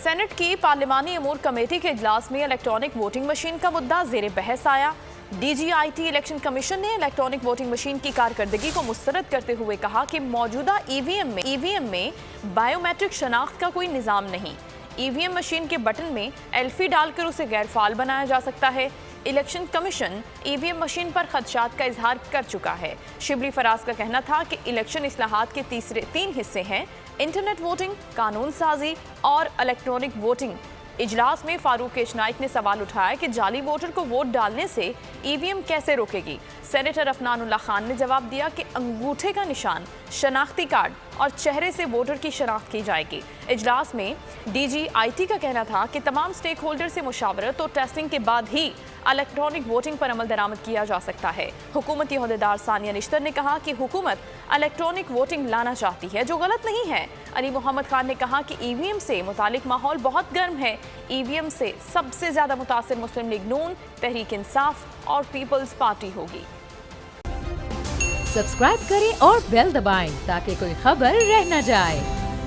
Saint کی پارلیمانی امور کمیٹی کے اجلاس میں الیکٹرانک ووٹنگ مشین کا مدعا زیر بحث آیا۔ D G I T election commission نے الیکٹرانک ووٹنگ مشین کی کارکردگی کو مسترد کرتے ہوئے کہا کہ موجودہ ای وی ایم میں بائیو میٹرک شناخت کا کوئی نظام نہیں۔ ای وی ایم مشین کے بٹن میں ایلفی ڈال کر اسے غیر فعال بنایا جا سکتا ہے۔ الیکشن کمیشن ای وی ایم مشین پر خدشات کا اظہار کر چکا ہے۔ شبلی فراز کا کہنا تھا کہ الیکشن اصلاحات کے تین حصے ہیں: انٹرنیٹ ووٹنگ، قانون سازی اور الیکٹرانک ووٹنگ۔ اجلاس میں فاروق کیشنائک نے سوال اٹھایا کہ جعلی ووٹر کو ووٹ ڈالنے سے ای وی ایم کیسے روکے گی؟ سینیٹر عفنان اللہ خان نے جواب دیا کہ انگوٹھے کا نشان، شناختی کارڈ اور چہرے سے ووٹر کی شناخت کی جائے گی۔ اجلاس میں ڈی جی آئی ٹی کا کہنا تھا کہ تمام سٹیک ہولڈر سے مشاورت اور ٹیسٹنگ کے بعد ہی الیکٹرانک ووٹنگ پر عمل درآمد کیا جا سکتا ہے۔ حکومتی عہدیدار ثانیہ نشتر نے کہا کہ حکومت الیکٹرانک ووٹنگ لانا چاہتی ہے، جو غلط نہیں ہے۔ علی محمد خان نے کہا کہ ای وی ایم سے متعلق ماحول بہت گرم ہے۔ ای وی ایم سے سب سے زیادہ متاثر مسلم لیگ نون، تحریک انصاف اور پیپلز پارٹی ہوگی۔ سبسکرائب کریں اور بیل دبائیں تاکہ کوئی خبر رہ نہ جائے۔